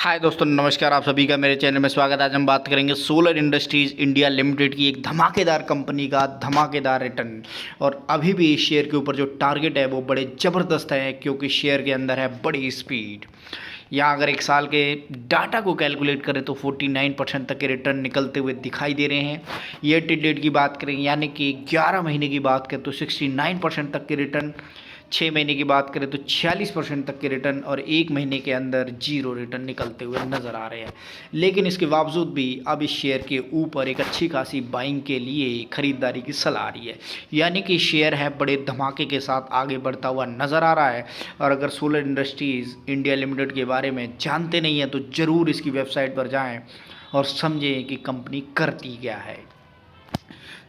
हाय दोस्तों, नमस्कार। आप सभी का मेरे चैनल में स्वागत है। आज हम बात करेंगे सोलर इंडस्ट्रीज़ इंडिया लिमिटेड की एक धमाकेदार कंपनी का धमाकेदार रिटर्न। और अभी भी इस शेयर के ऊपर जो टारगेट है वो बड़े ज़बरदस्त है, क्योंकि शेयर के अंदर है बड़ी स्पीड। यहाँ अगर एक साल के डाटा को कैलकुलेट करें तो 49% तक के रिटर्न निकलते हुए दिखाई दे रहे हैं। ईयर टू डेट की बात करें यानी कि 11 महीने की बात करें तो 69% तक के रिटर्न, 6 महीने की बात करें तो 46% तक के रिटर्न, और 1 महीने के अंदर जीरो रिटर्न निकलते हुए नज़र आ रहे हैं। लेकिन इसके बावजूद भी अब इस शेयर के ऊपर एक अच्छी खासी बाइंग के लिए ख़रीदारी की सलाह आ रही है, यानी कि शेयर है बड़े धमाके के साथ आगे बढ़ता हुआ नज़र आ रहा है। और अगर सोलर इंडस्ट्रीज़ इंडिया लिमिटेड के बारे में जानते नहीं हैं तो ज़रूर इसकी वेबसाइट पर जाएँ और समझें कि कंपनी करती क्या है।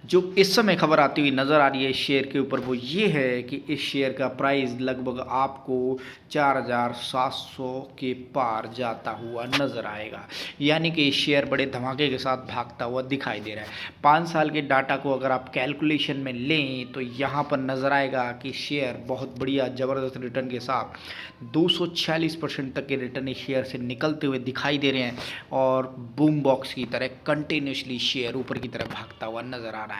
जो इस समय खबर आती हुई नज़र आ रही है इस शेयर के ऊपर वो ये है कि इस शेयर का प्राइस लगभग आपको 4,700 के पार जाता हुआ नज़र आएगा, यानी कि इस शेयर बड़े धमाके के साथ भागता हुआ दिखाई दे रहा है। 5 साल के डाटा को अगर आप कैलकुलेशन में लें तो यहाँ पर नज़र आएगा कि शेयर बहुत बढ़िया ज़बरदस्त रिटर्न के साथ 246% तक के रिटर्न इस शेयर से निकलते हुए दिखाई दे रहे हैं, और बूम बॉक्स की तरह कंटिन्यूसली शेयर ऊपर की तरफ भागता हुआ नज़र आ रहा है।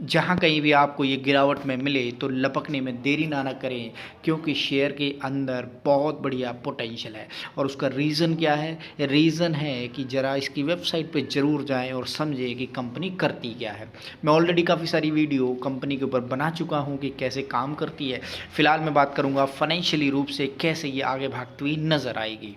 जहाँ कहीं भी आपको ये गिरावट में मिले तो लपकने में देरी ना करें, क्योंकि शेयर के अंदर बहुत बढ़िया पोटेंशियल है। और उसका रीज़न क्या है? रीज़न है कि ज़रा इसकी वेबसाइट पे ज़रूर जाएं और समझें कि कंपनी करती क्या है। मैं ऑलरेडी काफ़ी सारी वीडियो कंपनी के ऊपर बना चुका हूँ कि कैसे काम करती है। फ़िलहाल मैं बात करूँगा फाइनेंशियली रूप से कैसे ये आगे भागती हुई नज़र आएगी।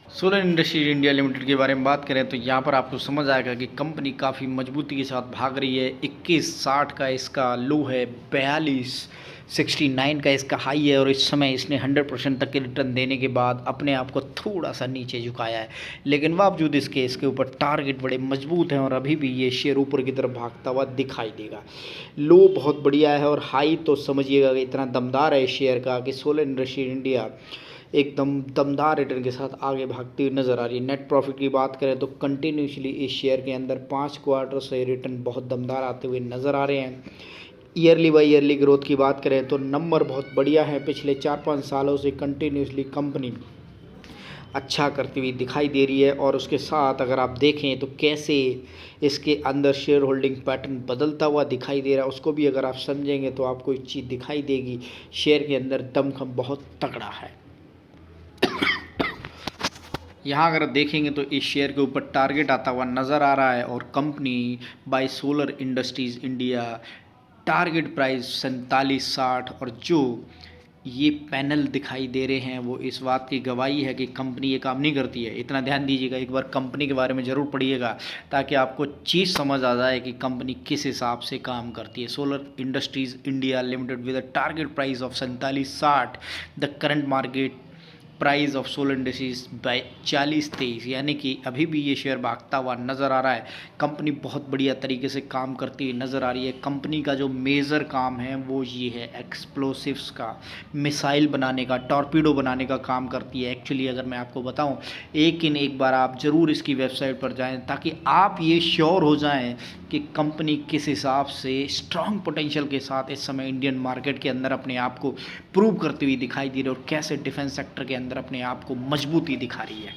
सोलर इंडस्ट्रीज इंडिया लिमिटेड के बारे में बात करें तो यहाँ पर आपको समझ आएगा कि कंपनी काफ़ी मजबूती के साथ भाग रही है। 2160 का इसका लो है, 4269 का इसका हाई है, और इस समय इसने 100% तक के रिटर्न देने के बाद अपने आप को थोड़ा सा नीचे झुकाया है। लेकिन बावजूद इसके ऊपर टारगेट बड़े मजबूत हैं और अभी भी ये शेयर ऊपर की तरफ भागता हुआ दिखाई देगा। लो बहुत बढ़िया है और हाई तो समझिएगा कि इतना दमदार है इस शेयर का कि सोलर इंडस्ट्रीज इंडिया एकदम दमदार रिटर्न के साथ आगे भागती हुई नज़र आ रही है। नेट प्रॉफिट की बात करें तो कंटिन्यूसली इस शेयर के अंदर 5 क्वार्टर से रिटर्न बहुत दमदार आते हुए नज़र आ रहे हैं। ईयरली बाई ईयरली ग्रोथ की बात करें तो नंबर बहुत बढ़िया है। पिछले 4-5 सालों से कंटिन्यूसली कंपनी अच्छा करती हुई दिखाई दे रही है। और उसके साथ अगर आप देखें तो कैसे इसके अंदर शेयर होल्डिंग पैटर्न बदलता हुआ दिखाई दे रहा है, उसको भी अगर आप समझेंगे तो आपको एक चीज़ दिखाई देगी, शेयर के अंदर दमखम बहुत तगड़ा है। यहाँ अगर देखेंगे तो इस शेयर के ऊपर टारगेट आता हुआ नज़र आ रहा है, और company by solar industries India target price 4760, और जो ये पैनल दिखाई दे रहे हैं वो इस बात की गवाही है कि कंपनी ये काम नहीं करती है। इतना ध्यान दीजिएगा, एक बार कंपनी के बारे में ज़रूर पढ़िएगा ताकि आपको चीज़ समझ आ जाए कि कंपनी किस हिसाब से काम करती है। Solar industries India limited with a target price of 4760, the current market price of solar industries by 4023, यानी कि अभी भी ये शेयर भागता हुआ नज़र आ रहा है। कंपनी बहुत बढ़िया तरीके से काम करती हुई नज़र आ रही है। कंपनी का जो मेजर काम है वो ये है एक्सप्लोसिव्स का, मिसाइल बनाने का, टॉर्पीडो बनाने का काम करती है। एक्चुअली अगर मैं आपको बताऊं, एक बार आप ज़रूर इसकी वेबसाइट पर जाएं ताकि आप ये श्योर हो जाएं कि कंपनी किस हिसाब से स्ट्रॉन्ग पोटेंशियल के साथ इस समय इंडियन मार्केट के अंदर अपने आप को प्रूव करती हुई दिखाई दे रही है, और कैसे डिफेंस सेक्टर के अंदर अपने आप को मजबूती दिखा रही है।